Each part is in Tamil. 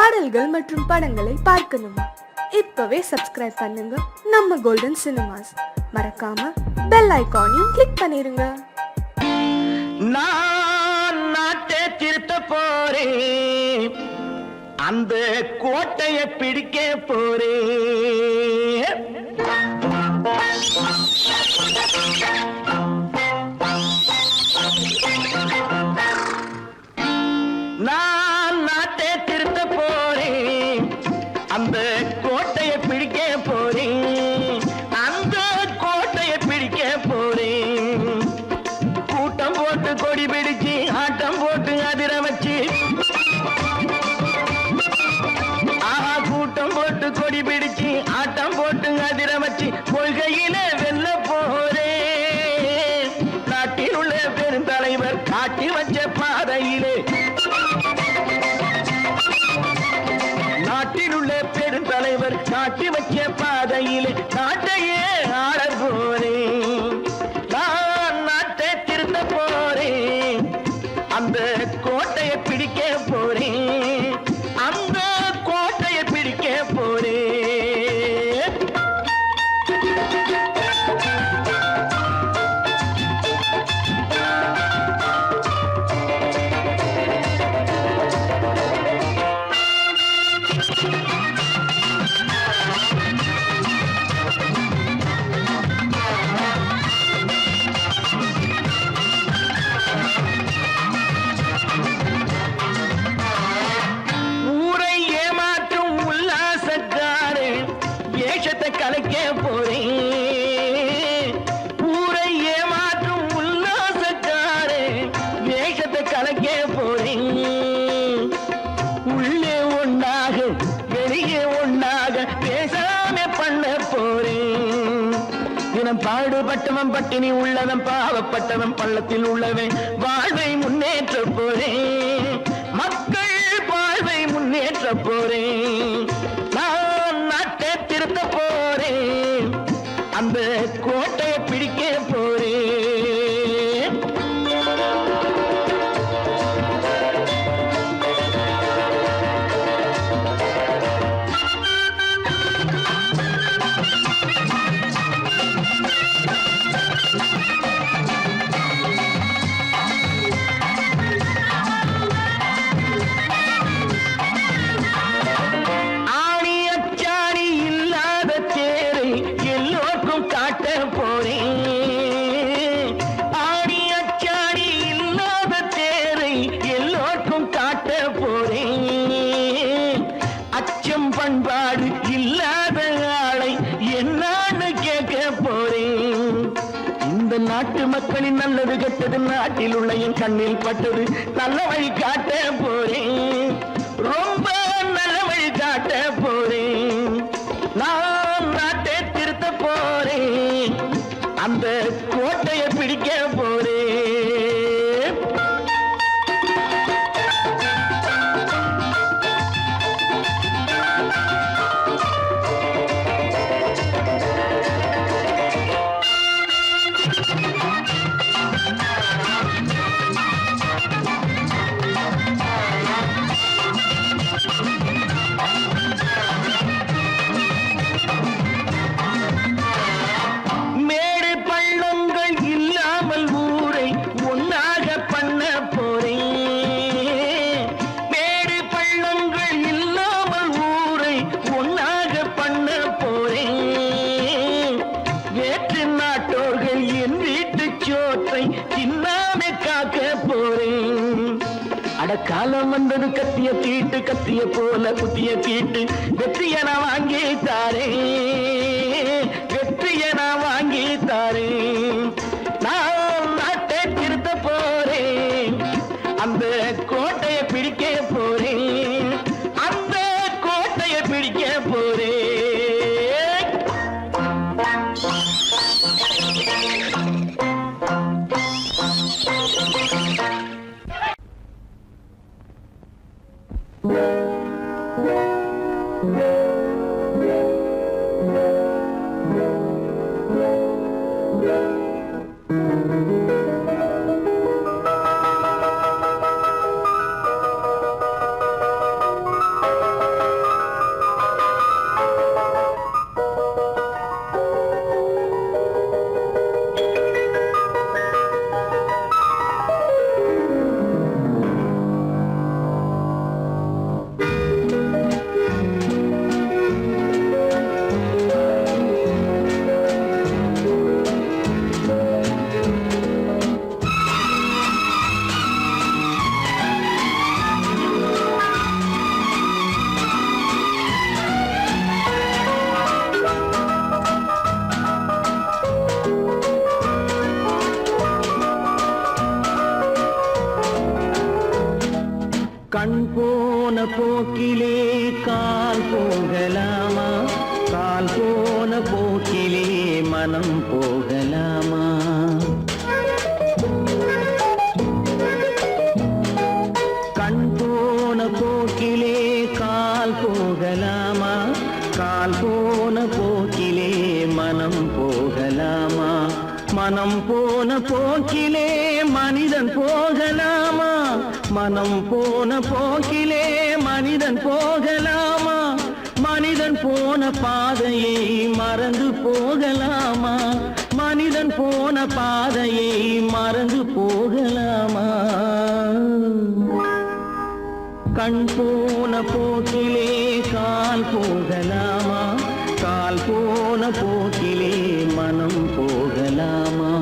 பாடல்கள் மற்றும் படங்களை பார்க்கணுமா? இப்பவே சப்ஸ்கிரைப் பண்ணுங்க நம்ம கோல்டன் சினிமாஸ். மறக்காம பெல் ஐகானையும் கிளிக் பண்ணிருங்க. நான் நாட்டை திருத்த போறேன், அந்த கோட்டையை பிடிக்க போறேன். நான் நாட்டை திருத்த போறேன், அந்த கோட்டையை பிடிக்க போறேன், அந்த கோட்டையை பிடிக்க போறேன். கூட்டம் போட்டு கொடி பிடிச்சு ஆட்டம் போட்டு அதிர வச்சு, கூட்டம் போட்டு கொடி பிடிச்சு ஆட்டம் போட்டு அதிர வச்சு கொள்கையில வெல்ல போறேன். நாட்டில் உள்ள பெருந்தலைவர் காட்டி வச்ச பாதையிலே, நாட்டில் உள்ள பெருந்தலைவர் காட்டி வச்ச பாதையிலே நாட்டையே ஆள போறேன். நான் நாட்டை திருத்த போறேன், அந்த கோட்டையை பிடிக்க போறேன், அந்த கோட்டையை பிடிக்க போறேன். கலைக்க போறேன், ஊரை ஏமாற்றும் உல்லாசக்காரே வேஷத்தை கலைக்க போறேன். உள்ளே ஒன்றாக வெளியே ஒன்றாக பேசாம பண்ண போறேன். தினம் பாடுபட்டவன் பட்டினி உள்ளவன் பாவப்பட்டவன் பள்ளத்தில் உள்ளவன் வாழ்வை முன்னேற்ற போறேன், மக்கள் வாழ்வை முன்னேற்ற போறேன். திருத்த போறேன், அந்த கோட்டையை பிடிக்க போறேன். பண்பாடு இல்லாத ஆளை என்னான்னு கேட்க போறேன். இந்த நாட்டு மக்களின் நல்லது கெட்டது நாட்டில் உள்ள என் கண்ணில் பட்டது நல்ல வழி காட்ட போறேன், ரொம்ப நல்ல வழி காட்ட போறேன். நான் நாட்டை திருத்த போறேன், அந்த கோட்டையை பிடிக்க போறேன். காலம் வந்தது கத்திய தீட்டு, கத்திய போல குத்திய தீட்டு, வெற்றிய நான் வாங்கி தாரே, வெற்றிய நான் வாங்கி தாரே. நான் நாட்டை திருத்த போறேன், அந்த கோட்டையை பிடிக்க போறேன், அந்த கோட்டையை பிடிக்க போறேன். போக்கிலே கால் போகலாமா, கால் போன போக்கிலே மனம் போகலாமா? கண் போன போக்கிலே கால் போகலாமா, கால் போன போக்கிலே மனம் போகலாமா? மனம் போன போக்கிலே மனிதன் போகலாமா, மனம் போன போக்கிலே மனிதன் போகலாமா? மனிதன் போன பாதையை மறந்து போகலாமா, மனிதன் போன பாதையை மறந்து போகலாமா? கண் போன போக்கிலே கால் போகலாமா, கால் போன போக்கிலே மனம் போகலாமா?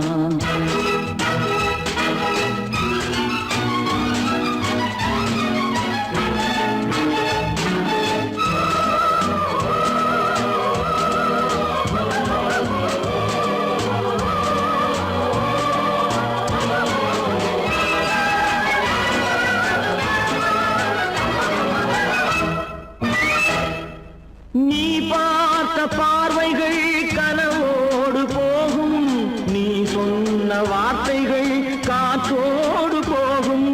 நீ பார்த்த பார்வைகள் கனவோடு போகும், நீ சொன்ன வார்த்தைகள் காற்றோடு போகும்.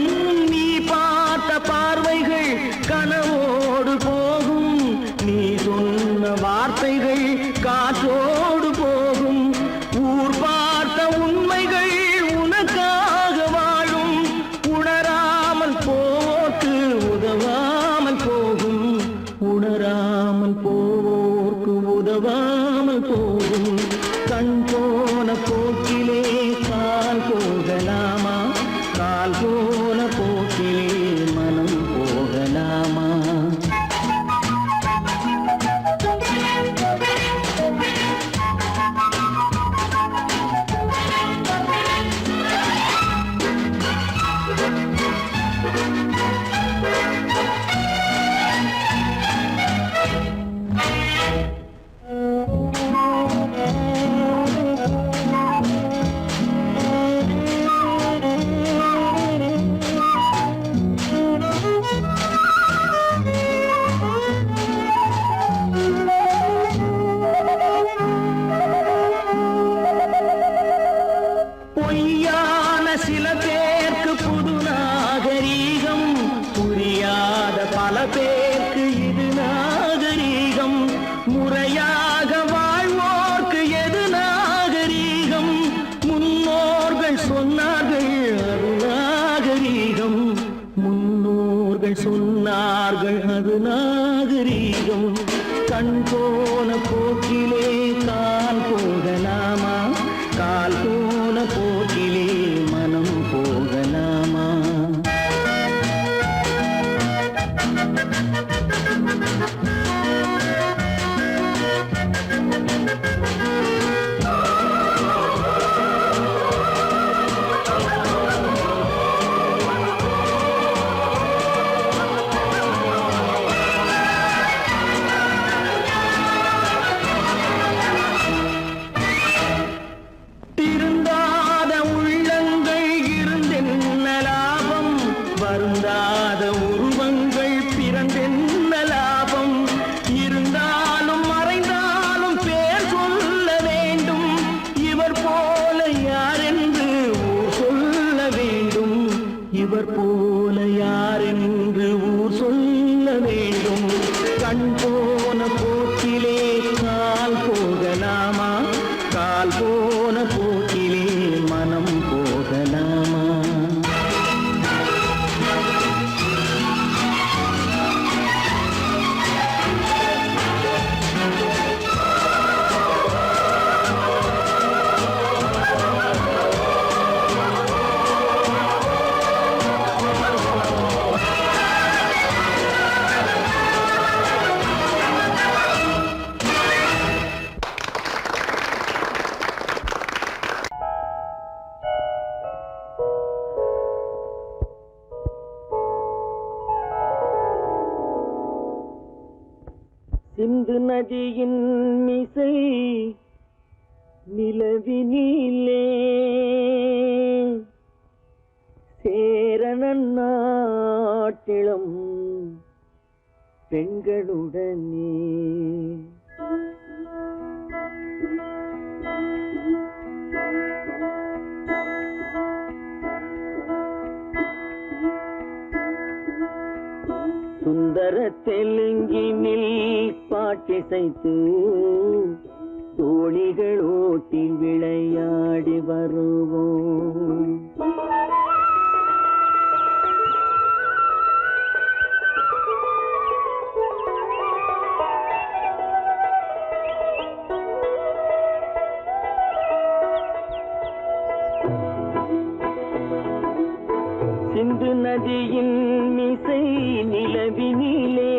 நீ பார்த்த பார்வைகள் கனவோடு போகும், நீ சொன்ன வார்த்தைகள் காற்றோடு போகும். ஊர் பார்த்த உண்மைகள் உனக்காக வாழும், உணராமல் போக்கு உதவாமல் போகும், உணராமல் போவோர்க்கு உதவாமல் போகும். கண் போன போக்கிலே கால் போகலாமா, கால் போன போக்கிலே மனம் போகலாமா? பொய்யான சில பேருக்கு புது நாகரீகம், புரியாத பல பேருக்கு இது நாகரீகம். முறையாக வாழ்வோர்க்கு எது நாகரீகம்? முன்னோர்கள் சொன்னார்கள் அது நாகரீகம், முன்னோர்கள் சொன்னார்கள் அது நாகரீகம். கண் போன போக்கிலே கால் போகலாமா, கால் போன போக்கிலே மனம் போகலாமா? திருந்தாத உள்ளங்கள் இருந்தென்ன லாபம், வருந்தாத உருவங்கள் பிறந்தென்ன லாபம்? இருந்தாலும் மறைந்தாலும் பேர் சொல்ல வேண்டும், இவர் போல யாரென்று ஊர் சொல்ல வேண்டும், இவர் போல யாரென்று ஊர் சொல்ல வேண்டும். கண் போன போக்கிலே கால் போகலாமா, கால் போன போக்கிலே மனம் போகலாமா? சிந்து நதியின் மிசை நிலவினிலே சேரணன் நாட்டிளம் பெண்களுடனே. சுந்தர தெலுங்கினில் பாட்டிசைத்து தோணிகள் ஓட்டி விளையாடி வருவோம். சிந்து நதியின் மிசை நிலவினிலே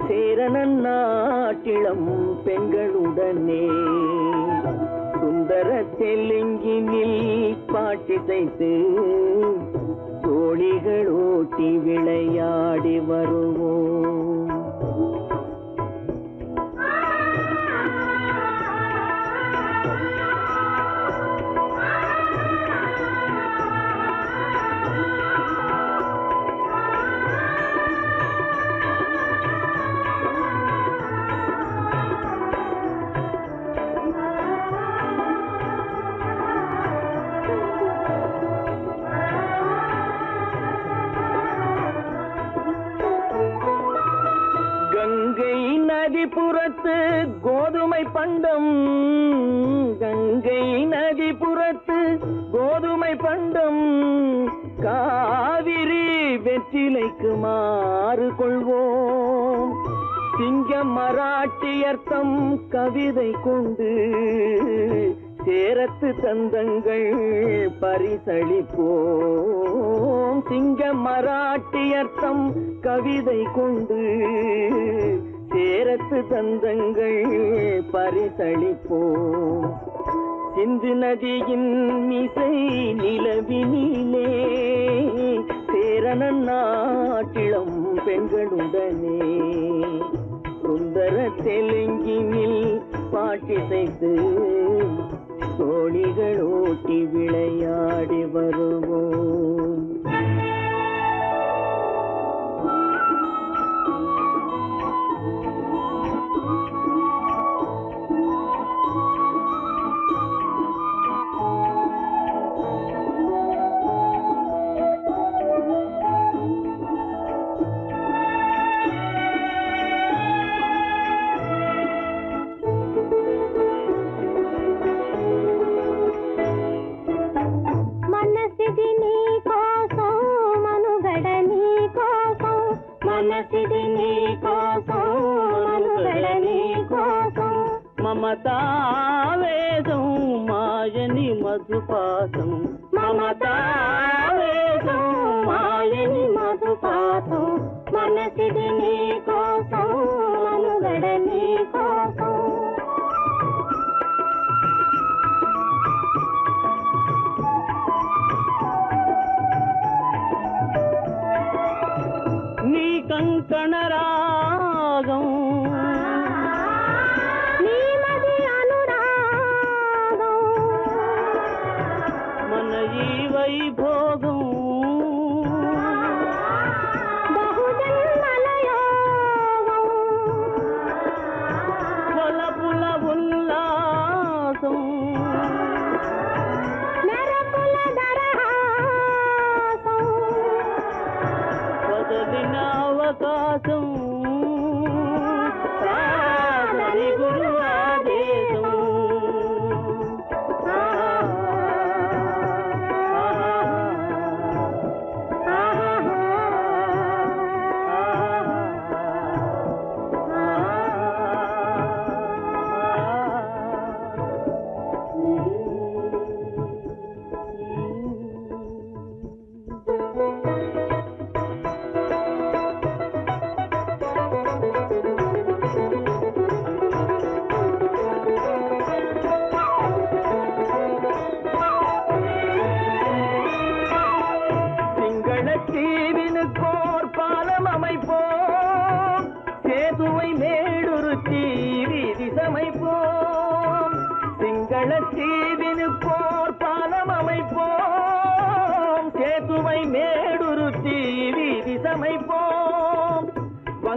சேரணன் நாட்டிளம் பெண்களுடனே சுந்தர தெலுங்கினில் பாட்டிசைத்து தோணிகள் ஓட்டி விளையாடி வருவோம். நதிபுறத்து கோதுமை பண்டம், கங்கை நதிபுறத்து கோதுமை பண்டம், காவிரி வெற்றிலைக்கு மாறு கொள்வோம். சிங்கம் மராட்டியர்த்தம் கவிதை கொண்டு சேரத்து தந்தங்கள் பரிசளிப்போம். சிங்கம் மராட்டியர்த்தம் கவிதை கொண்டு சேரத்து தந்தங்கள் பரிசளிப்போம். சிந்து நதியின் மிசை நிலவினிலே சேரணன் நாட்டிளம் பெண்களுடனே சுந்தர தெலுங்கினில் பாட்டிசைத்து தோணிகள் ஓட்டி விளையாடி வருவோம். మనసిది నీ కోసం మనుగడ నీ కోసం మమతావేదం మాయని మధుపాసం మమతావేదం మాయని మధుపాసం మనసిది నీ కోసం మనుగడ నీ కోసం కంకణ రాగం నీమది అనురాగం మన ఈ వైభోగం బహుజన్మల యోగం వలపుల ఉల్లాసం మెరపుల దరహాసం వదలిన అవకాశం సాధని గురు ఆదేశం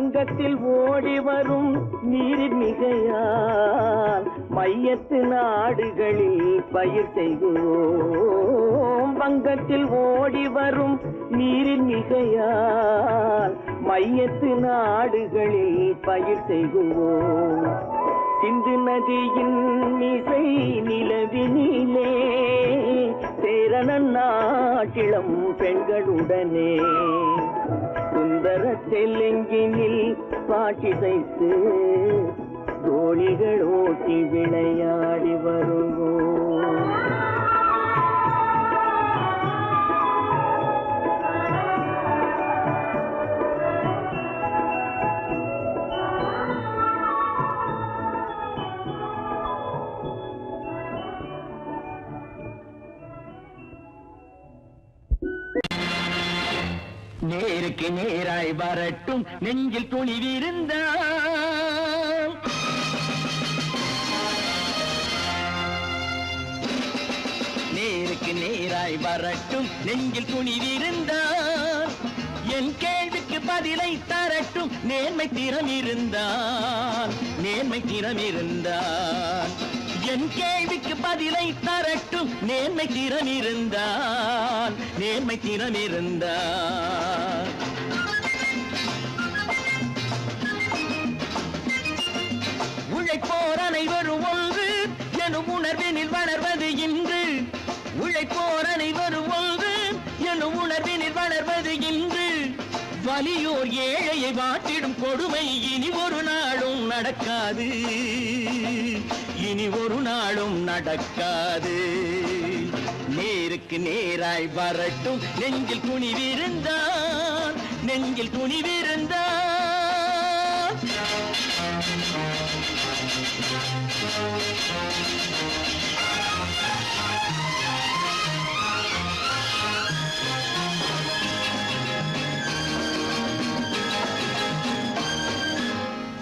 வங்கத்தில் ஓடி வரும் நீரின் மிகையால் மையத்து நாடுகளில் பயிர் செய்குவோம். வங்கத்தில் ஓடி வரும் நீரின் மிகையால் மையத்து நாடுகளில் பயிர் செய்குவோம். சிந்து நதியின் மிசை நிலவினிலே சேரணன் நாட்டிளம் பெண்களுடனே சுந்தர தெலுங்கினில் பாட்டிசைத்து தோணிகள் ஓட்டி விளையாடி வருவோம். நேருக்கு நேராய் வரட்டும் நெஞ்சில் துணிவிருந்தால், நேருக்கு நேராய் வரட்டும் நெஞ்சில் துணிவிருந்தால், என் கேள்விக்கு பதிலை தரட்டும் நேர்மை திறம் இருந்தால், நேர்மை திறம் இருந்தால். என் கேள்விக்கு பதிலை தரட்டும் நேர்மை திறம் இருந்தால், நேர்மை திறம் இருந்தால். உழைப்போர் அனைவரும் ஒன்று எனும் உணர்வினில் வளர்வது இன்று, உழைப்போர் அனைவரும் ஒன்று எனும் உணர்வினில் வளர்வது இன்று. வலியோர் ஏழையை வாட்டிடும் கொடுமை இனி ஒரு நாளும் நடக்காது, இனி ஒரு நாளும் நடக்காது. நேருக்கு நேராய் வரட்டும் நெஞ்சில் துணிவிருந்தால், நெஞ்சில் துணிவிருந்தால்.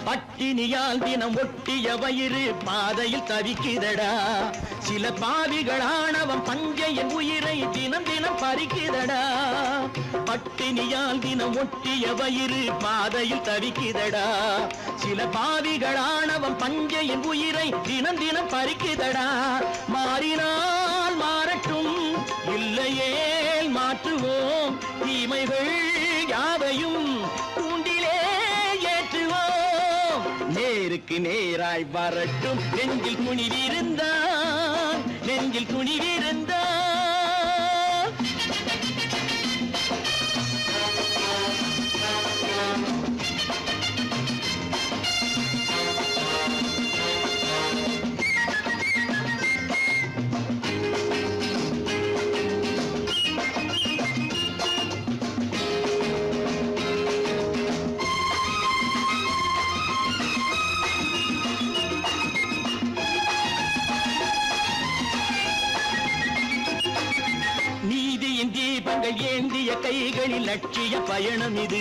பட்டினியால் தினம் ஒட்டிய வயிறு பாதையில் தவிக்குதடா, சில பாவிகளானவன் பஞ்சையின் உயிரை தினம் தினம் பறிக்குதடா. பட்டினியால் தினம் ஒட்டிய வயிறு பாதையில் தவிக்குதடா, சில பாவிகளானவன் பஞ்சையின் உயிரை தினம் தினம் பறிக்குதடா. மாறினால் மாறட்டும் இல்லையே மாற்றுவோம், தீமைகள் யாவையும் தூண்டிலே ஏற்றுவோம். நேருக்கு நேராய் வரட்டும் நெஞ்சில் துணிவிருந்தால், நெஞ்சில் துணிவிருந்தால். தீபங்கள் ஏந்திய கைகளில் லட்சிய பயணம் இது,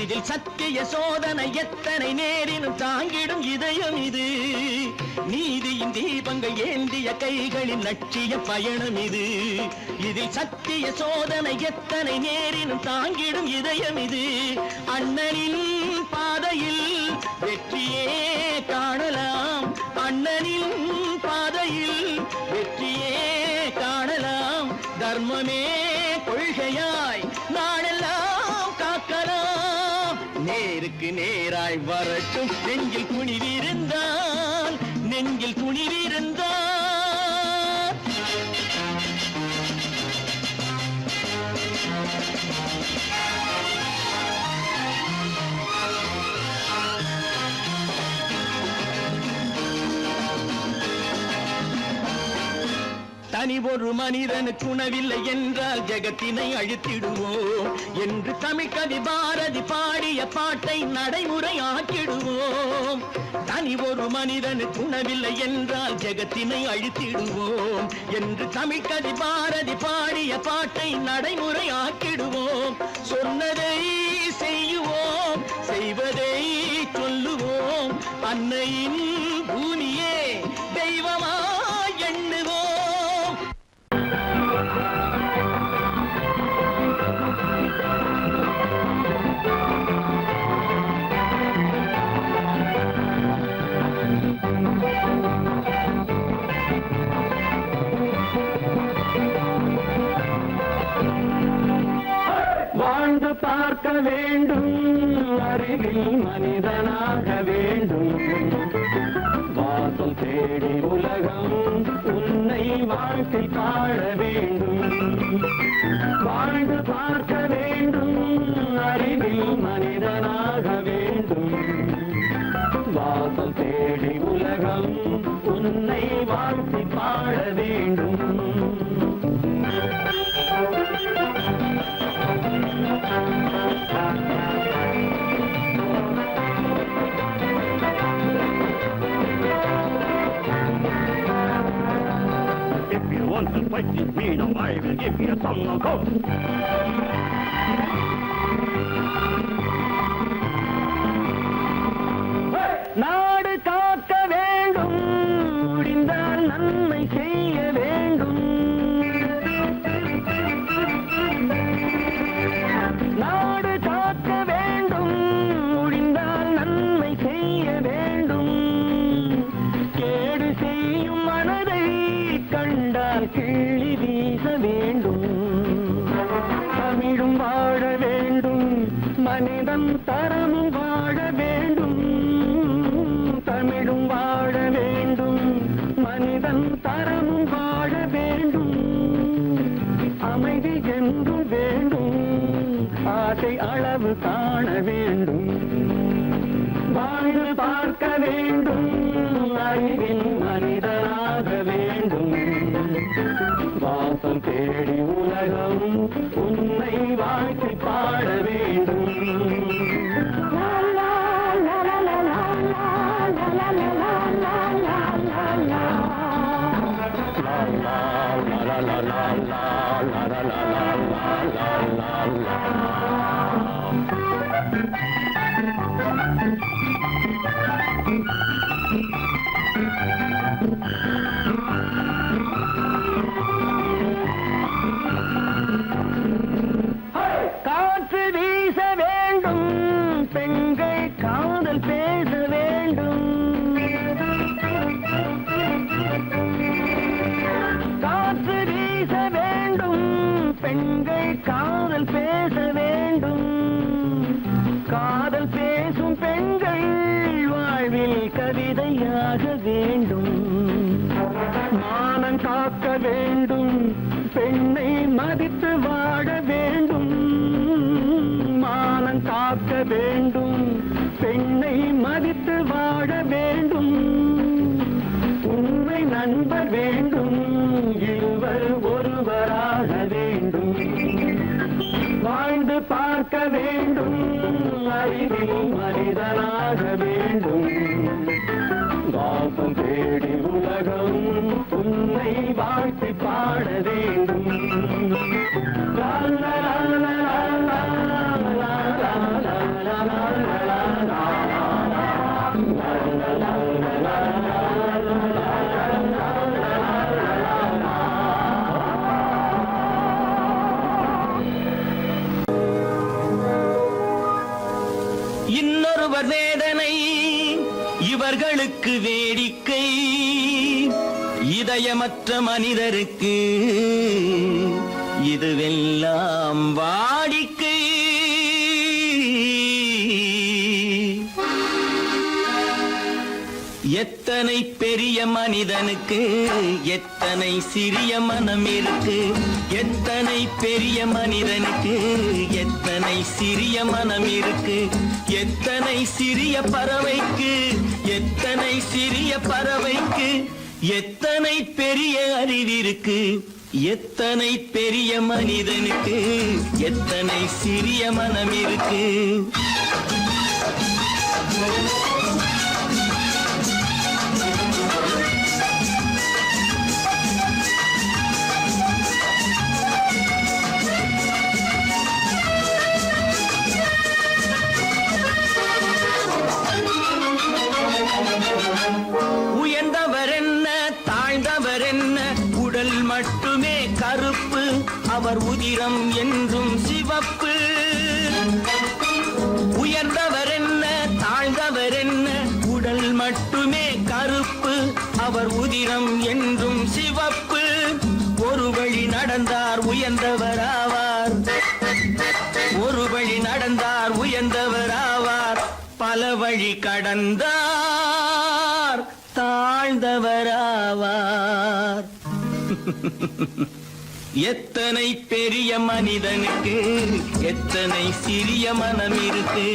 இதில் சத்திய சோதனை எத்தனை நேரினும் தாங்கிடும் இதயம் இது. நீதியின் தீபங்கள் ஏந்திய கைகளில் லட்சிய பயணம் இது, இதில் சத்திய சோதனை எத்தனை நேரினும் தாங்கிடும் இதயம் இது. அண்ணனின் பாதையில் வெற்றியே காணலாம், அண்ணனின் பாதையில் வெற்றியே காணலாம். தர்மமே கொள்கையாய் நாடெல்லாம் காக்கலாம். நேருக்கு நேராய் வரட்டும் நெஞ்சில் துணிவிருந்தால், நெஞ்சில் துணிவிருந்தால். தனி ஒரு மனிதனுக்கு உணவில்லை என்றால் ஜெகத்தினை அழித்திடுவோம் என்று தமிழ் கவி பாரதி பாடிய பாட்டை நடைமுறையாக்கிடுவோம். தனி ஒரு மனிதனுக்கு உணவில்லை என்றால் ஜெகத்தினை அழித்திடுவோம் என்று தமிழ் கவி பாரதி பாடிய பாட்டை நடைமுறையாக்கிடுவோம். சொன்னதை செய்யுவோம், செய்வதை சொல்லுவோம், அன்னையின் பூமியே தெய்வமா எண்ணுவோம். மனிதனாக வேண்டும். வாசல் தேடி உலகம் உன்னை வாழ்க்கை பாட வேண்டும். வாழ்ந்து பார்க்க வேண்டும், அறிவில் மனிதனாக வேண்டும். வாசல் தேடி உலகம் உன்னை வாழ்த்தி பாட வேண்டும். If you want to fight with me, now I will give you a song of hope. நாடு காக்க வேண்டும், முடிந்தால் நன்மை செய்ய வேண்டும். நாடு காக்க வேண்டும், முடிந்தால் நன்மை செய்ய வேண்டும். கேடு செய்யும் மனதை கண்டால் கிள்ளி வீச வேண்டும். தமிழும் வாழ வேண்டும், மனிதன் தரமும் வாழ வேண்டும். தமிழும் வாழ வேண்டும், மனிதன் தரமும் வாழ வேண்டும். அமைதி என்றும் வேண்டும், ஆசை அளவு காண வேண்டும். வாழ்ந்து பார்க்க வேண்டும், அறிவின் மனிதனாக வேண்டும். வாசம் தேடி உலகம் உன்னை வாழ்க்கை பாட வேண்டும். காற்று வீச வேண்டும், பெண்கள் காதல் பேச வேண்டும். காற்று வீச வேண்டும், பெண்கள் காதல் பேச வேண்டும். காதல் பேசும் பெண்கள் வாழ்வில் கவிதையாக வேண்டும். மானம் காக்க வேண்டும், பெண்ணை மதித்து வாழ வேண்டும். மானம் காக்க வேண்டும், பெண்ணை மதித்து வாழ வேண்டும். உண்மை நண்பர் வேண்டும், இருவர் ஒருவராக வேண்டும். வாழ்ந்து பார்க்க வேண்டும், அறிவில் மனிதனாக வேண்டும். வாசம் தேடி உலகம் உன்னை வாழ்த்தி பாட வேண்டும். லா லா லா லா லா லா லா லா லா லா. இன்னொருவர் வேதனை இவர்களுக்கு வேடிக்கை, இதயமற்ற மனிதருக்கு இதுவெல்லாம் வாடிக்கை. எத்தனை பெரிய மனிதனுக்கு எத்தனை சிறிய மனம் இருக்கு. எத்தனை பெரிய மனிதனுக்கு எத்தனை சிறிய மனம் இருக்கு. எத்தனை சிறிய பறவைக்கு எத்தனை சிறிய பறவைக்கு எத்தனை பெரிய அறிவிருக்கு. எத்தனை பெரிய மனிதனுக்கு எத்தனை சிறிய மனம் இருக்கு. உயர்ந்தவர் என்ன தாழ்ந்தவர் என்ன, உடல் மட்டுமே கருப்பு, அவர் உதிரம் என்றும் சிவப்பு. உயர்ந்தவர் என்ன தாழ்ந்தவர் என்ன, உடல் மட்டுமே கருப்பு, அவர் உதிரம் என்றும் சிவப்பு. ஒரு வழி நடந்தார் உயர்ந்தவராவார், ஒரு வழி நடந்தார் உயர்ந்தவராவார். பல பல வழி கடந்தார் தாழ்ந்தவராவார். எத்தனை பெரிய மனிதனுக்கு எத்தனை சிறிய மனம் இருக்கு.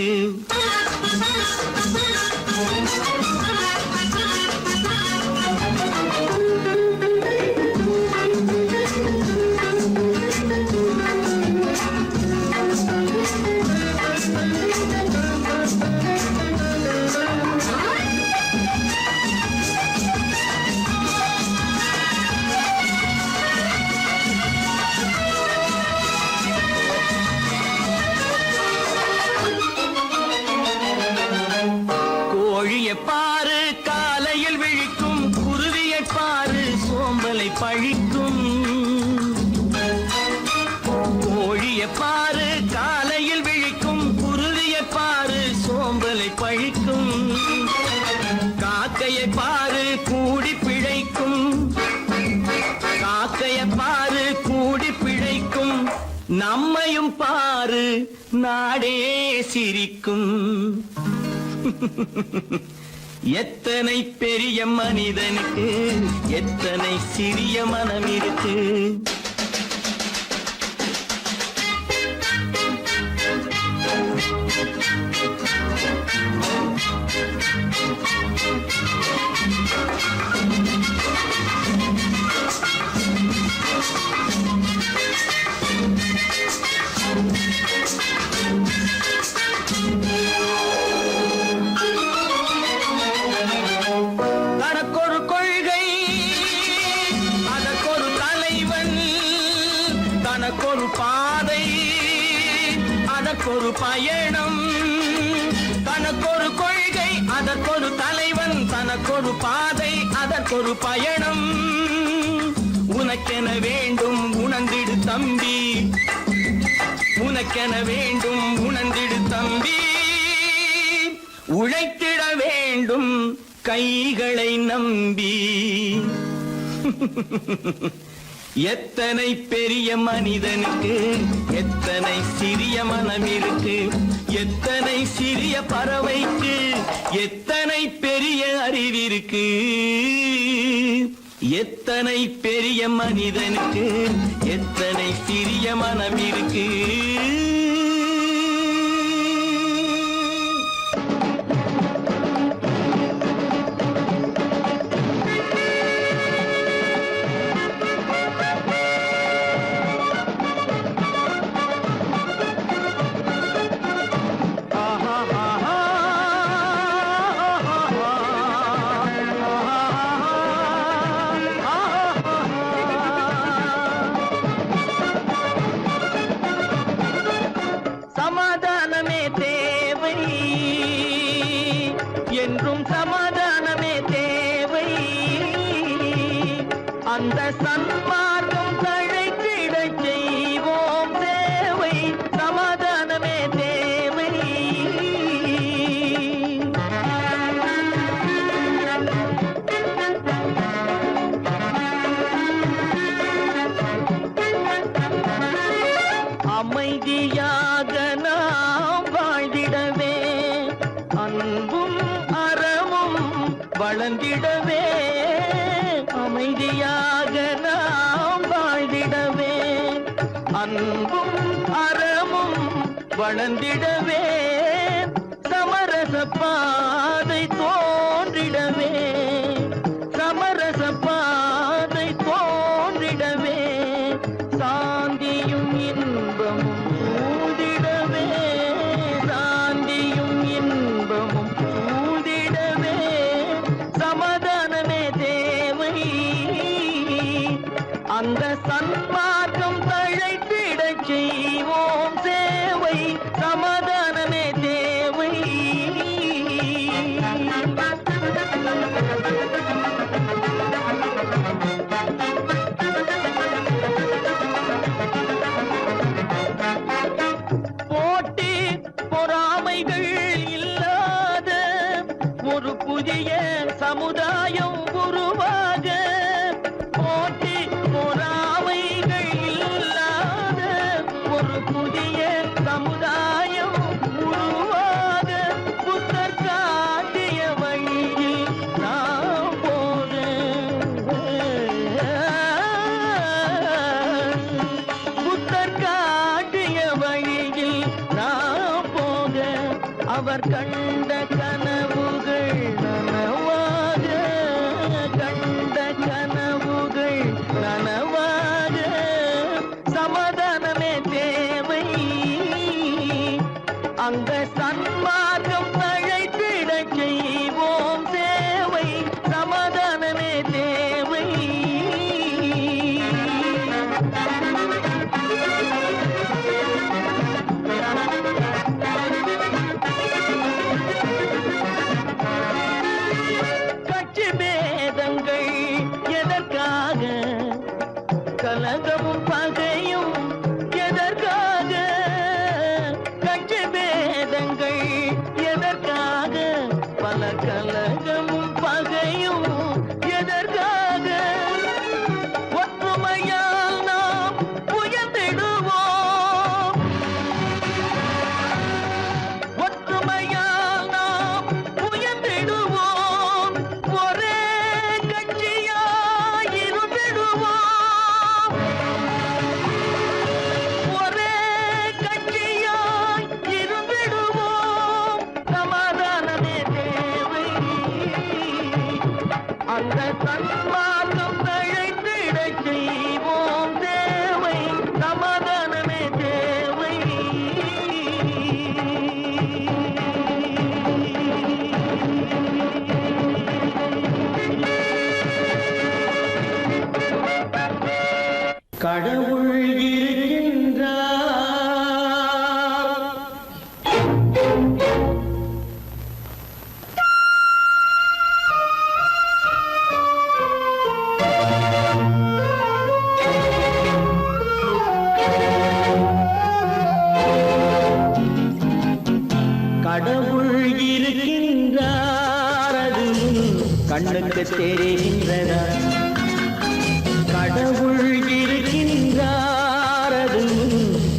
கோழியை பாரு காலையில் விழிக்கும், குருவியை பாரு சோம்பலை பழிக்கும். கோழியை பாரு காலையில் விழிக்கும், குருவியை பாரு சோம்பலை பழிக்கும். காக்கையை பாரு கூடி பிழைக்கும், காக்கையை பாரு கூடி பிழைக்கும். நம்மையும் பாரு நாடே சிரிக்கும். எத்தனை பெரிய மனிதனுக்கு எத்தனை சிறிய மனம் இருக்கு. தனக்கொரு கொள்கை அதற்கொரு தலைவன், தனக்கொரு பாதை அதற்கொரு பயணம். தனக்கொரு கொள்கை அதற்கொரு தலைவன், தனக்கொரு பாதை அதற்கொரு பயணம். உனக்கென வேண்டும் உணர்ந்திடு தம்பி, உனக்கென வேண்டும் உணர்ந்திடு தம்பி. உழைத்திட வேண்டும் கைகளை நம்பி. எத்தனை பெரிய மனிதனுக்கு எத்தனை சிறிய மனம் இருக்கு. எத்தனை சிறிய பறவைக்கு எத்தனை பெரிய அறிவிருக்கு. எத்தனை பெரிய மனிதனுக்கு எத்தனை சிறிய மனம் இருக்கு. சமாதானமே தேவை என்றும் சமாதானமே தேவை. அந்த சன்மார்க்கம் தழைத்திடச் செய்வோம் சேவை. சமாதானமே தேவை. அமைதியாக நாம் வாழ்ந்திடவே, அன்பும் அறமும் வளர்ந்திடவே. அமைதியாக நாம் வாழ்ந்திடவே, அன்பும் அறமும் வளர்ந்திடவே. சமரச பாதை தோன்றிடவே, சமரச பாதை தோன்றிடவே. சாந்தியும் இன்பமும் சூழ்ந்திடவே, சாந்தியும் இன்பமும் சூழ்ந்திடவே. சமாதானமே தேவை. அந்த சன்மார்க்கம் தழைத்திடச் செய்வோம் சேவை. சமாதானமே தேவை. போட்டி பொறாமைகள் இல்லாத ஒரு புதிய சமுதாயம் உருவாக. போட்டி பொறாமைகள் இல்லாத ஒரு புதிய சமுதாயம் உருவாக. புத்தர் அவர் கண்ட கனவுகள் நனவாக, கண்ட கனவுகள் நனவாக, சமாதானமே தேவை, அந்த சன்மார்க்கம் தழைத்திடச் செய்வோம் தேவை, சமாதானமே தேவை. கட்சி பேதங்கள் எதற்காக, கலகமும் பகையும் எதற்காக, கட்சி பேதங்கள் எதற்காக, பல கலகமும் பகையும் எதற்காக, ஒற்றுமையால் நாம் உயர்ந்திடுவோம், ஒற்றுமையால் நாம் உயர்ந்திடுவோம், ஒரே கட்சியாய் இருந்திடுவோம், ஒரே கட்சியாய் இருந்திடுவோம், சமாதானமே தேவை, அந்த சன்மார்க்கம் தழைத்திடச் செய்வோம் தேவை, சமாதானமே தேவை. கடவுள் இருக்கின்றார். கடவுள் இருக்கின்றார், அது கண்ணுக்கு தெரிகின்றதா? கடவுள் இருக்கின்றார், அது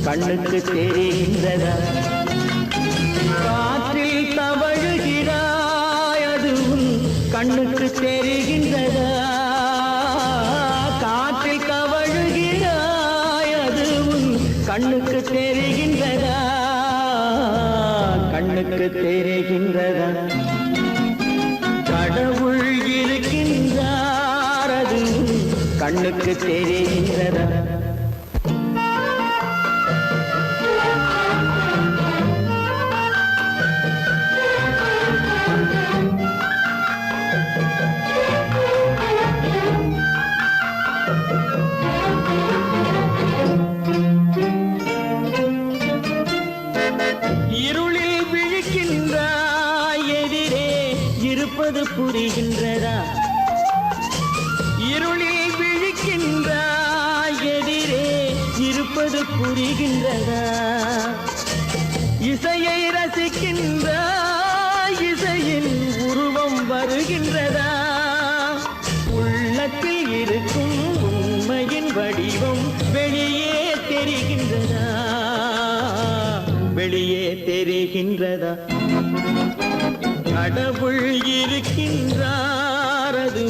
கண்ணுக்கு தெரிகின்றதா? காற்றில் தவழுகிறாய், அது கண்ணுக்கு தெரிகின்றதா? காற்றில் தவழுகிறாய், அது கண்ணுக்கு தெரிகின்றதா? கண்ணுக்கு தெரிகின்றதா? கடவுள் இருக்கின்றார், அது கண்ணுக்கு தெரிகின்றதா? இருளில் விழிக்கின்றாய், எதிரே இருப்பது புரிகின்றதா? இருளில் விழிக்கின்றாய், எதிரே இருப்பது புரிகின்றதா? இசையை ரசிக்கின்றாய், இசையின் உருவம் வருகின்றதா? உள்ளத்தில் இருக்கும் உண்மையின் வடிவம் வெளியே தெரிகின்றதா? வெளியே தெரிகின்றதா? கடவுள் இருக்கின்றார், அது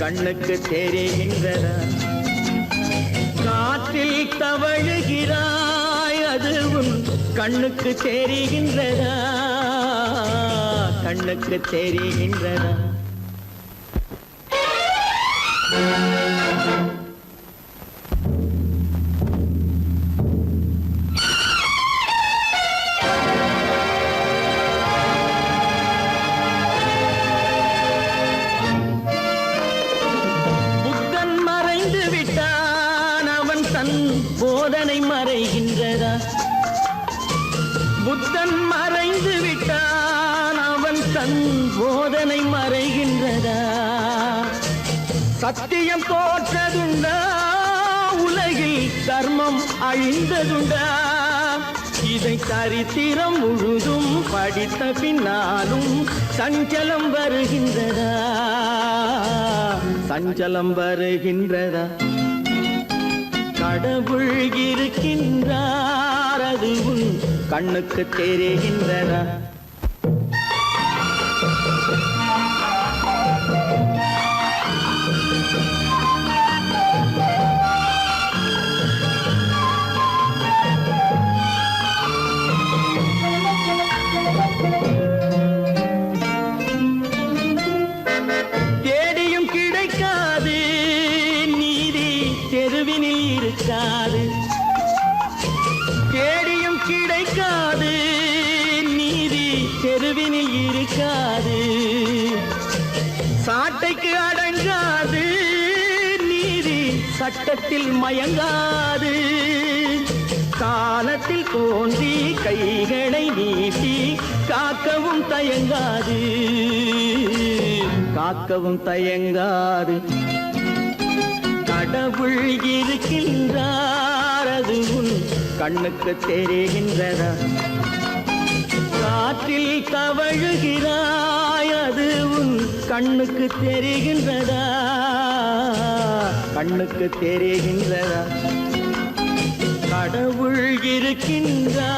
கண்ணுக்கு தெரிகின்றதா? காற்றில் தவழுகிறாய், அது கண்ணுக்கு தெரிகின்றதா? கண்ணுக்கு தெரிகின்றதா? புத்தன் மறைந்து விட்டான், அவன் தன் போதனை மறைகின்றதா? புத்தன் மறைந்து விட்டான், அவன் தன் போதனை மறைகின்றதா? சத்தியம் தோற்றதுண்டா? உலகில் தர்மம் அழிந்ததுண்டா? இதை சரித்திரம் முழுதும் படித்த பின்னாலும் சஞ்சலம் வருகின்றதா? சஞ்சலம் வருகின்றதா? கடவுள் இருக்கின்றார், அது கண்ணுக்கு தெரிகின்றதா? இருக்காது, சாட்டைக்கு அடங்காது, நீதி சட்டத்தில் மயங்காது. காலத்தில் தோன்றி கைகளை நீட்டி காக்கவும் தயங்காது, காக்கவும் தயங்காது. கடவுள் இருக்கின்றார், அது உன் கண்ணுக்கு தெரிகின்றதா? காற்றில் தவழுகிறாய், அது உன் கண்ணுக்கு தெரிகின்றதா? கண்ணுக்கு தெரிகின்றதா? கடவுள் இருக்கின்றார்,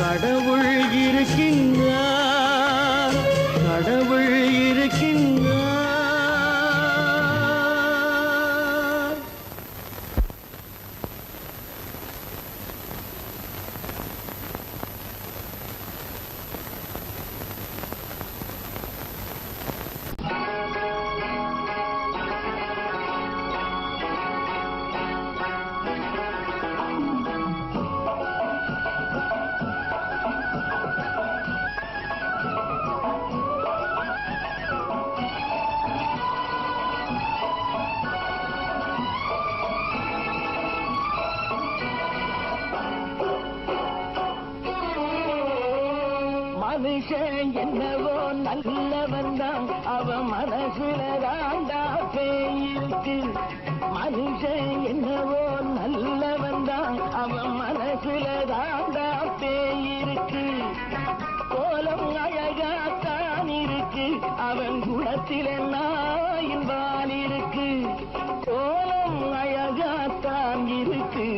கடவுள் இருக்கின்றார், கடவுள் இருக்கின்றார். மனுஷன் என்னவோ நல்லவன் தான், அவன் மனசுல தாண்டா பேயிருக்கு. மனுஷன் என்னவோ நல்லவன் தான், அவன் மனசுல தாண்டா பேயிருக்கு. கோலம் அழகாத்தான் இருக்கு, அவன் குணத்தில நாயின் வால் இருக்கு. கோலம் அழகாத்தான் இருக்கு,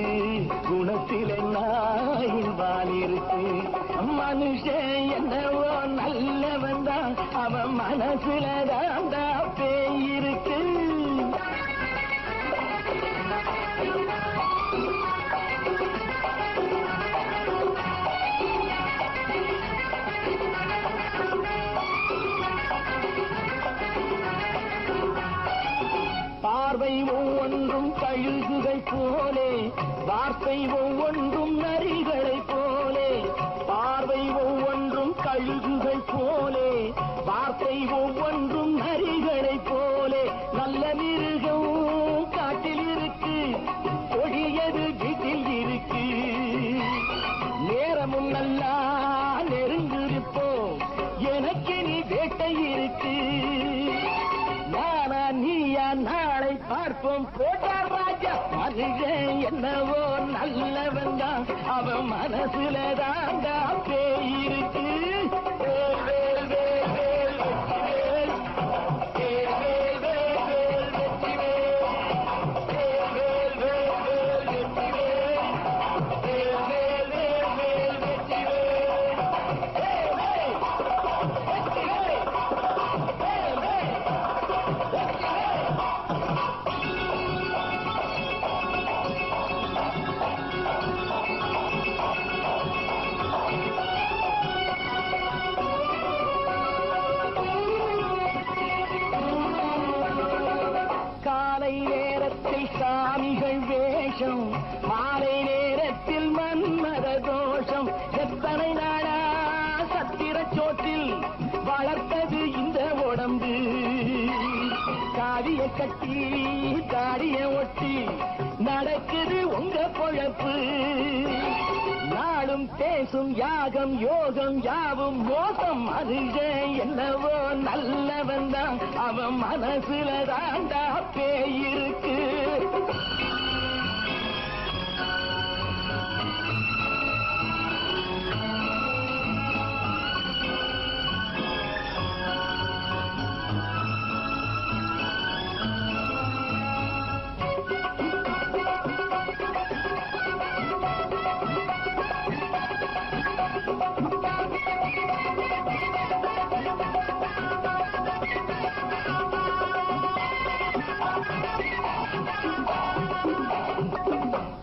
குணத்தில நாயின் வால் இருக்கு. மனுஷன் என்னவோ நல்லவன் தான், அவன் மனசுல தாண்டா பேயிருக்கு. பார்வை ஒவ்வொன்றும் கழுகுகள் போலே, வார்த்தை ஒவ்வொன்றும் நரிகளை போலே. பார்வை ஒவ்வொன்றும் கழுகுகள் போலே, வார்த்தை ஒவ்வொன்றும் நரிகளை போலே. நல்ல மிருகம் காட்டில் இருக்கு, கொடியது வீட்டில் இருக்கு. நேரமும் நல்லா நெருங்கிருப்போம், எனக்கு நீ வேட்டை இருக்கு. நானா நீயா நாளை பார்ப்போம், போட்டார் ராஜா. மனுஷன் என்னவோ நல்லவன் தான், அவன் மனசுல தாண்டா பேயிருக்கு. வேல் வேல் வேல் வேல் வெற்றிவேல், வேல் வேல் வேல் வேல் வெற்றிவேல், வேல் வேல் வேல் வேல் வெற்றிவேல், வேல் வேல் வேல் வேல் வெற்றிவேல், வேல் வேல் வெற்றிவேல், வேல் வேல் வெற்றிவேல். காலை நேரத்தில் சாமிகள் வேஷம், மாலை நேரத்தில் மன்மத தோஷம். எத்தனை நாளா சத்திர சோற்றில் வளர்த்தது இந்த உடம்பு. காவிய கட்டி தாடிய ஒட்டி நடக்குது உங்க பொழப்பு. நாளும் பேசும் யாகம் யோகம் யாவும் மோசம். மனுஷன் என்னவோ நல்லவன் தான், அவன் மனசுல தாண்டா பேயிருக்கு.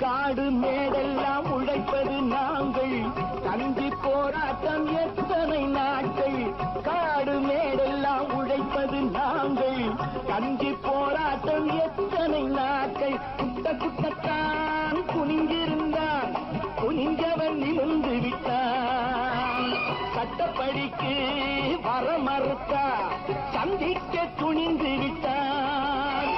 காடு மேடெல்லாம் உழைப்பது நாங்கள், கஞ்சி போராட்டம் எத்தனை நாட்கள். காடு மேடெல்லாம் உழைப்பது நாங்கள், கஞ்சி போராட்டம் எத்தனை நாட்கள். குட்ட குட்டத்தான் குனிஞ்சிருந்தான், குனிஞ்சவன் நிமிர்ந்து விட்டான். சட்டப்படிக்கு இருக்கு வர மறுத்தா சந்திக்க துணிந்து விட்டார்.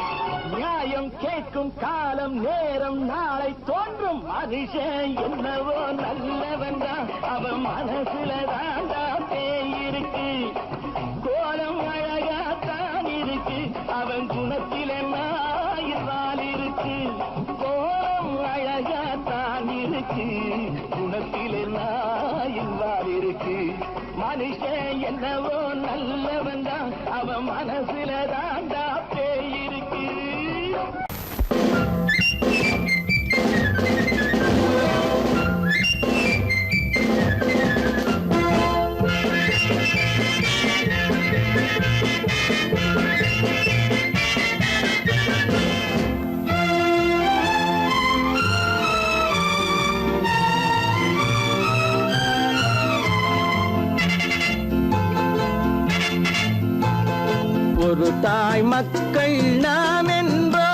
நியாயம் கேட்கும் காலம் நேரம் நாளை தோன்றும். மனுஷன் என்னவோ நல்லவன் தான், அவன் மனசுல தாண்டா பேய் இருக்கு. கோலம் அழகாத்தான் இருக்கு, அவன் குணத்தில் என்ன இருவால் இருக்கு. கோலம் அழகாத்தான் இருக்கு, குணத்தில் என்ன இருவால் இருக்கு. மனுஷன் என்னவோ நல்லவன் தான், அவன் மனசுல தாண்டா பேய் இருக்கு. ஒரு தாய் மக்கள் நாம் என்போம்,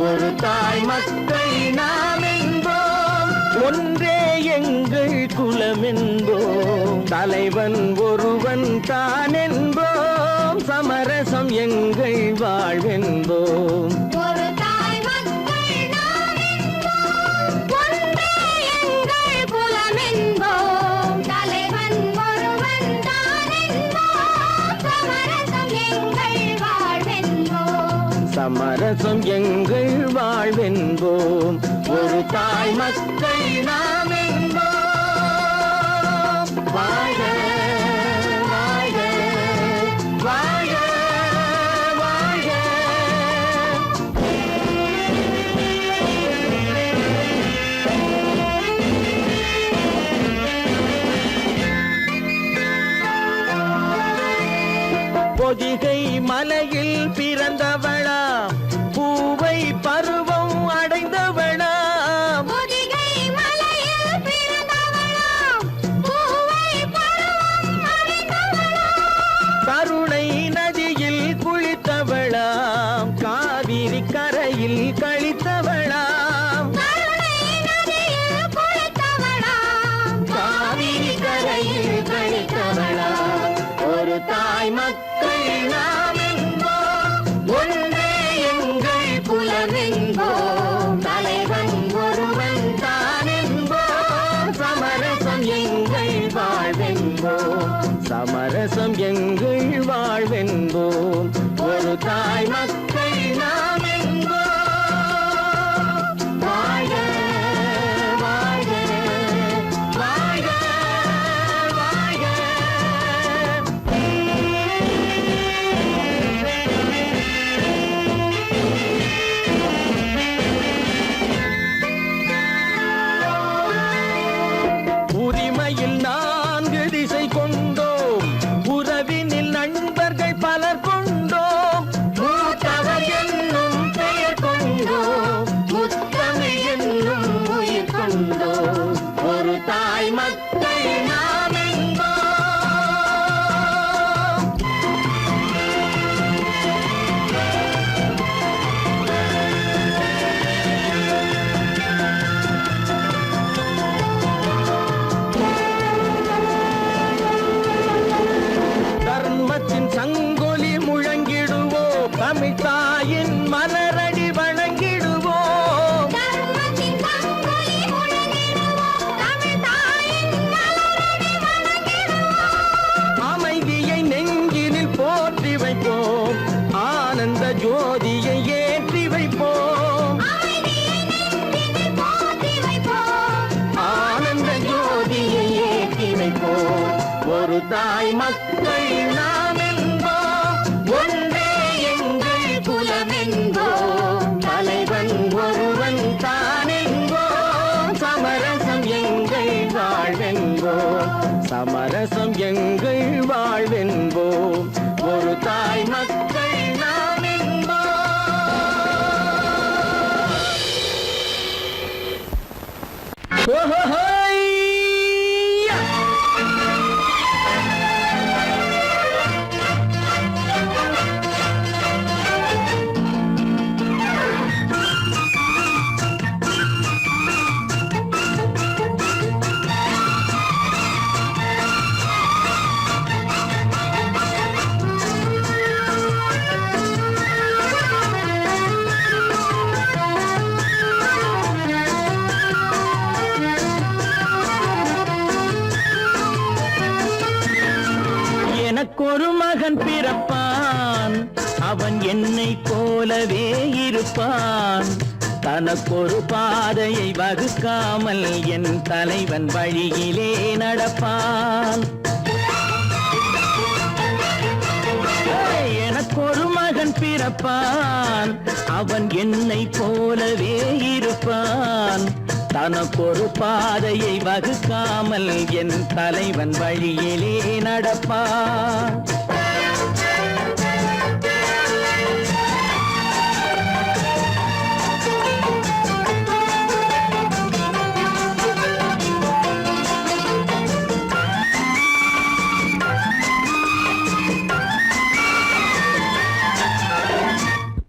ஒரு தாய் மக்கள் நாம் என்போம், ஒன்றே எங்கள் குலம் என்போம். தலைவன் ஒருவன் தான் என்போம், சமரசம் எங்கள் வாழ்வென்போம். சமரசம் எங்கள் வாழ்வென்போம், ஒரு தாய் மக்கள் நாம் என்போம். வாழ்க வாழ்க வாழ்க வாழ்க. பொதிகை மலையில் பிறந்தவளா, பூவை பருவம் அடைந்தவளா. பொதிகை மலையில் பிறந்தவளா, பூவை பருவம் அடைந்தவளா. கருணை நதியில் குளித்தவளா, காவிரி கரையில் கழித்தவளா. கருணை நதியில் குளித்தவளா, காவிரி கரையில் கழித்தவளா. ஒரு தாய் மக்கள் நாம் என்போம், ஒன்றே எங்கள் குலம் என்போம். தலைவன் ஒருவன் தான் என்போம், சமரசம் எங்கள் வாழ்வென்போம். சமரசம் எங்கள் வாழ்வென்போம், ஒரு தாய் மக்கள் நாம் என்போம். வாழ்க வாழ்க வாழ்க வாழ்க. உரிமையில் 4 திசை கொண்டோம், உறவினில் நண்பர்கள் பலர் கொண்டோம். மூத்தவர் என்னும் பெயர் கொண்டோம், முத்தமிழ் என்னும் உயிர் கொண்டோம். ஒரு தாய் மக்கள் நாம் என்போம். தர்மத்தின் சங்கொலி முழங்கிடுவோம், தமிழ் தாயின் மலரடி வணங்கிடுவோம். தர்மத்தின் சங்கொலி முழங்கிடுவோம், தமிழ் தாயின் மலரடி வணங்கிடுவோம். அமைதியை நெஞ்சினில் போற்றி வைப்போம், ஆனந்த ஜோதியை ஏற்றி வைப்போம். அமைதியை நெஞ்சினில் போற்றி வைப்போம், ஆனந்த ஜோதியை ஏற்றி வைப்போம். ஒரு தாய் மக்கள் நாம் என்போம், ஒன்றே எங்கள் குலம் என்போம். தலைவன் ஒருவன் தான் என்போம், சமரசம் எங்கள் வாழ்வென்போம். சமரசம் எங்கள் வாழ்வென்போம், ஒரு தாய் மக்கள் நாம் என்போம். ஓஹோஹோய்! எனக்கொரு மகன் பிறப்பான், அவன் என்னை போலவே இருப்பான். தனக்கொரு பாதையை வகுக்காமல் என் தலைவன் வழியிலே நடப்பான். எனக்கொரு மகன் பிறப்பான், அவன் என்னை போலவே இருப்பான். தனக்கொரு பாதையை வகுக்காமல் என் தலைவன் வழியிலே நடப்பான்.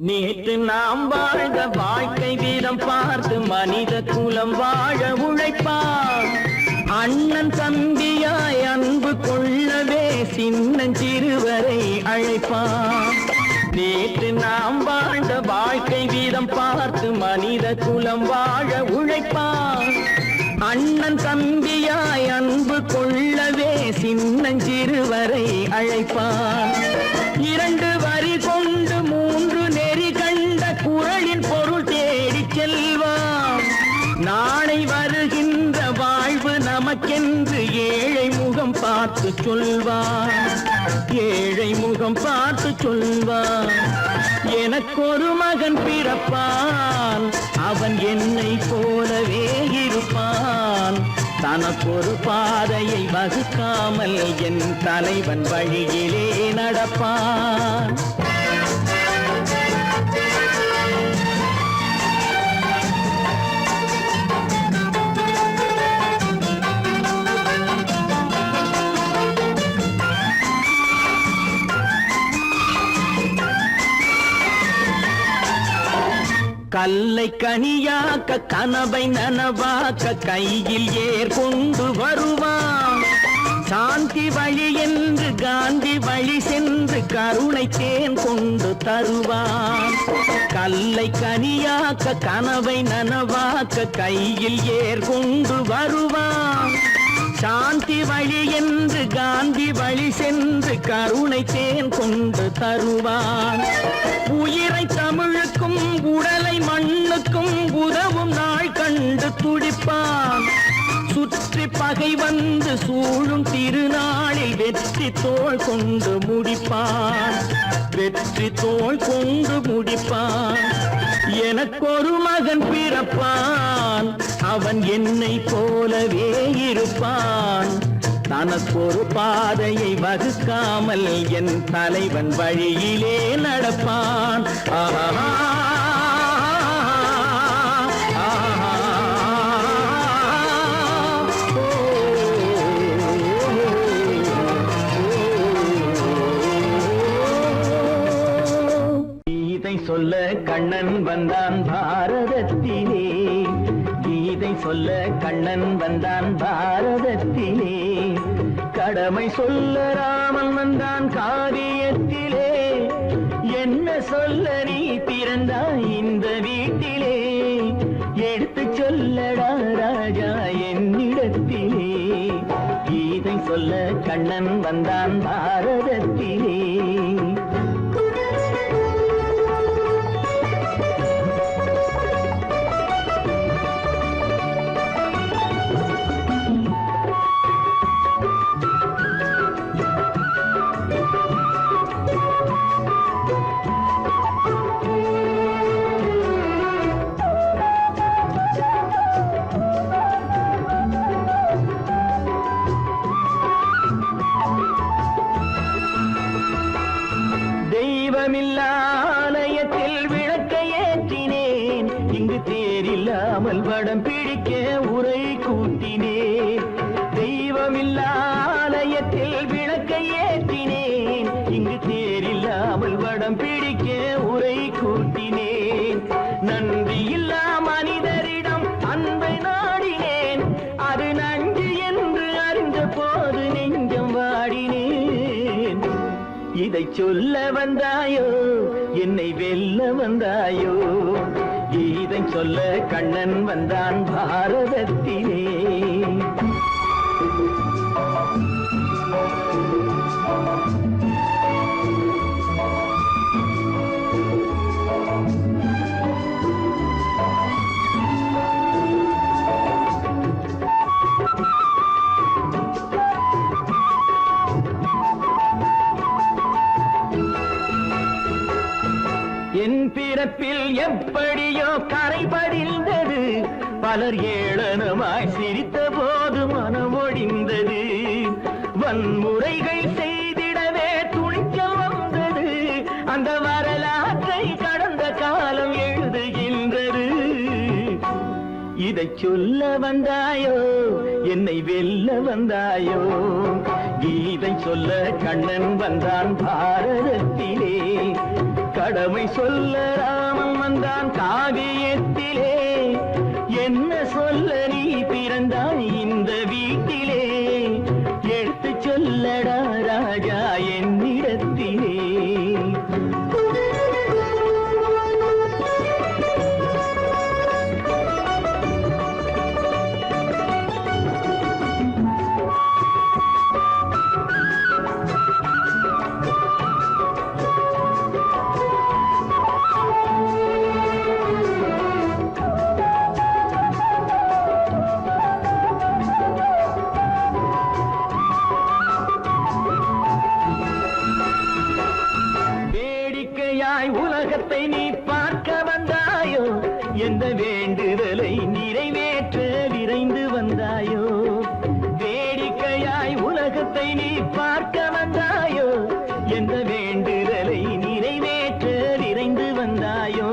நேற்று நாம் வாழ்ந்த வாழ்க்கை வீதம் பார்த்து மனித குலம் வாழ உழைப்பான். அண்ணன் தம்பியாய் அன்பு கொள்ளவே சின்னஞ்சிறுவரை அழைப்பான். நேற்று நாம் வாழ்ந்த வாழ்க்கை வீதம் பார்த்து மனித குலம் வாழ உழைப்பான். அண்ணன் தம்பியாய் அன்பு கொள்ளவே சின்னஞ்சிறுவரை அழைப்பான். 2 வரி கொண்டு 3 நெறி கண்ட குறளின் பொருள் தேடி செல்வான். நாளை வருகின்ற வாழ்வு நமக்கென்று ஏழை முகம் பார்த்து சொல்வான். ஏழை முகம் பார்த்து சொல்வான். எனக்கொரு மகன் பிறப்பான், அவன் என்னை போலவே இருப்பான். தனக்கொரு பாதையை வகுக்காமல் என் தலைவன் வழியிலே நடப்பான். கல்லை கனியாக்க கனவை நனவாக்க கையில் ஏற்கொண்டு வருவான். சாந்தி வழி என்று காந்தி வழி சென்று கருணை தேன் கொண்டு தருவான். கல்லை கனியாக்க கனவை நனவாக்க கையில் ஏற்கொண்டு வருவான். சாந்தி வழி என்று காந்தி வழி சென்று கருணை தேன் கொண்டு தருவான். உயிரை தமிழுக்கும் உடலை மண்ணுக்கும் உதவும் நாள் கண்டு துடிப்பான். சுற்றி பகை வந்து சூழும் திருநாளில் வெற்றி தோள் கொண்டு முடிப்பான். வெற்றி தோள் கொண்டு முடிப்பான். எனக்கொரு மகன் பிறப்பான், அவன் என்னை போலவே இருப்பான். தனக்கொரு பாதையை வகுக்காமல் என் தலைவன் வழியிலே நடப்பான். ஆஹா சொல்ல கண்ணன் வந்தான் பாரதத்திலே. கீதை சொல்ல கண்ணன் வந்தான் பாரதத்திலே. கடமை சொல்ல ராமன் வந்தான் காரியத்திலே. என்ன சொல்ல நீ பிறந்தாய் இந்த வீட்டிலே. எடுத்து சொல்லடா ராஜா என்னிடத்திலே. கீதை சொல்ல கண்ணன் வந்தான் பாரதத்திலே. ஆலயத்தில் விளக்கை ஏற்றினேன். இங்கு தேரில்லாமல் வடம் பிடிக்க உரை கூட்டினேன். தெய்வமில்லா ஆலயத்தில் விளக்கை ஏற்றினேன். இங்கு தேரில்லாமல் வடம் பிடிக்க உரை கூட்டினேன். நன்றியில்லா மனிதரிடம் அன்பை நாடினேன். அது நன்றி என்று அறிந்த போது நெஞ்சம் வாடினேன். இதை சொல்ல வந்தாயோ என்னை வெல்ல வந்தாயோ. இதை சொல்ல கண்ணன் வந்தான் பாரதத்திலே. பிறப்பில் எப்படியோ கரை படிந்தது, பலர் ஏளனமாய் சிரித்த போது மனம் ஒடிந்தது. வன்முறைகள் செய்திடவே துணிச்சல் வந்தது, அந்த வரலாற்றை கடந்த காலம் எழுதுகின்றது. இதை சொல்ல வந்தாயோ, என்னை வெல்ல வந்தாயோ, கீதை சொல்ல கண்ணன் வந்தான் பாரதத்திலே, கடமை சொல்ல ராமன் வந்தான் காவியத்திலே, என்ன சொல்ல நீ பிறந்தாய் இந்த வீட்டிலே, எடுத்து சொல்லடா ராஜா என்னிடத்திலே. உலகத்தை நீ பார்க்க வந்தாயோ, எந்த வேண்டுதலை நிறைவேற்ற விரைந்து வந்தாயோ. வேடிக்கையாய் உலகத்தை நீ பார்க்க வந்தாயோ, எந்த வேண்டுதலை நிறைவேற்ற விரைந்து வந்தாயோ.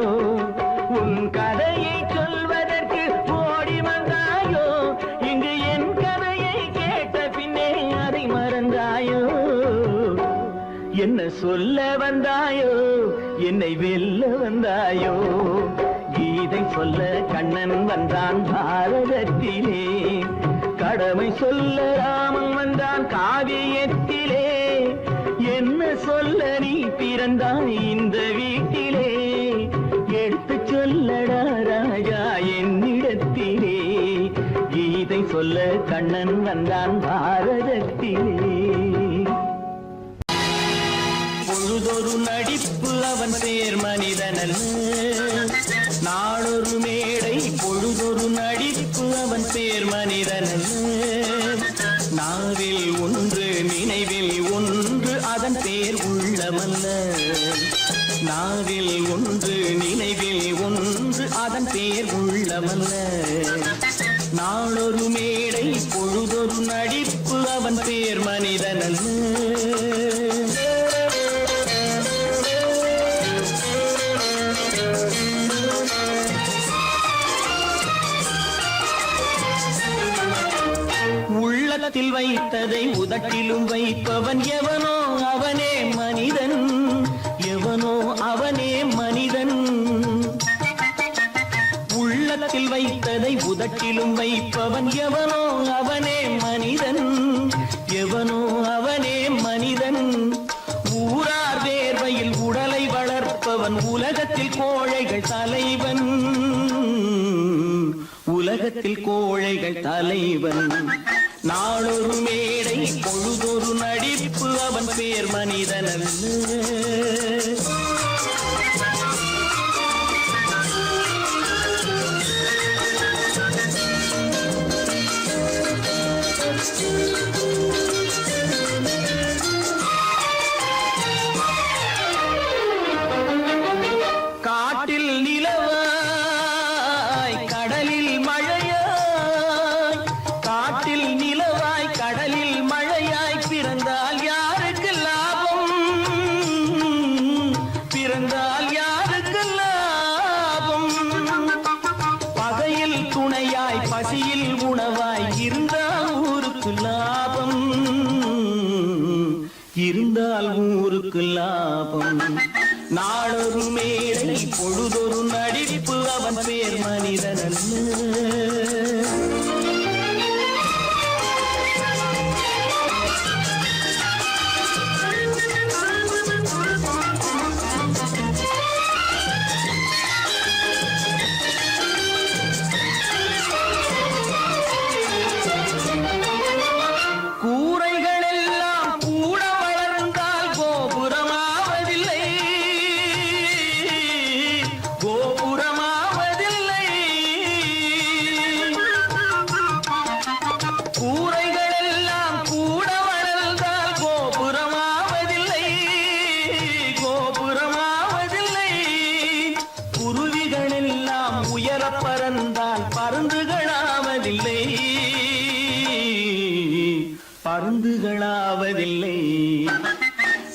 உன் கதையை சொல்வதற்கு ஓடி வந்தாயோ, இங்கு என் கதையை கேட்ட பின்னே அதை மறந்தாயோ. என்ன சொல்ல வந்தாயோ, என்னை வெல்ல வந்தாயோ, கீதை சொல்ல கண்ணன் வந்தான் பாரதத்திலே, கடமை சொல்ல ராமன் வந்தான் காவியத்திலே, என்ன சொல்ல நீ பிறந்தாய் இந்த வீட்டிலே, எடுத்து சொல்லடா ராஜா என்னிடத்திலே, கீதை சொல்ல கண்ணன் வந்தான் பாரதத்திலே. பொழுதொரு நடிப்பு அவன் பேர் மனிதனல்ல, நாளொரு மேடை பொழுதொரு நடிப்பு அவன் பேர் மனிதனல்ல, நாவில் ஒன்று நினைவில் ஒன்று அதன் பேர் உள்ளமல்ல, நாவில் ஒன்று நினைவில் ஒன்று அதன் பேர் உள்ளமல்ல, நாளொரு மேடை பொழுதொரு நடிப்பு அவன் பேர் மனிதனல்ல. உள்ளத்தில் வைத்ததை உதட்டிலும் வைப்பவன் எவனோ அவனே மனிதன், எவனோ அவனே மனிதன். உள்ளத்தில் வைத்ததை உதட்டிலும் வைப்பவன் எவனோ அவனே மனிதன், எவனோ அவனே மனிதன். ஊரார் வேர்வையில் உடலை வளர்ப்பவன் உலகத்தில் கோழைகள் தலைவன், உலகத்தில் கோழைகள் தலைவன். நாளொரு மேடை பொழுதொரு நடிப்பு அவன் பேர் மனிதனல்ல. காட்டில் நிலவாய் கடலில் மழையாய், காட்டில் நிலவாய் கடலில் மழையாய், பிறந்தால் யாருக்கு லாபம், பிறந்தால் யாருக்கு லாபம். பகையில் துணையாய் பசியில் உணவாய் இருந்தால் ஊருக்கு லாபம், இருந்தால் ஊருக்கு லாபம். நாளொரு மேடை பொழுதொரு நடிப்பு அவன் பேர் மனிதனல்ல. கூரைகள் எல்லாம் கூட வளர்ந்தால் கோபுரமாவதில்லை, கோபுரமா மருந்துகளாவதில்லை.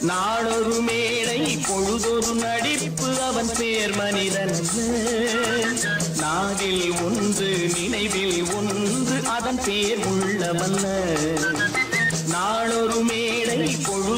நாளொரு மேடை பொழுதொரு நடிப்பு அவன் பேர் மனிதன். நாவில் ஒன்று நினைவில் ஒன்று அதன் பேர் உள்ளவல்ல. நாளொரு மேடை பொழுது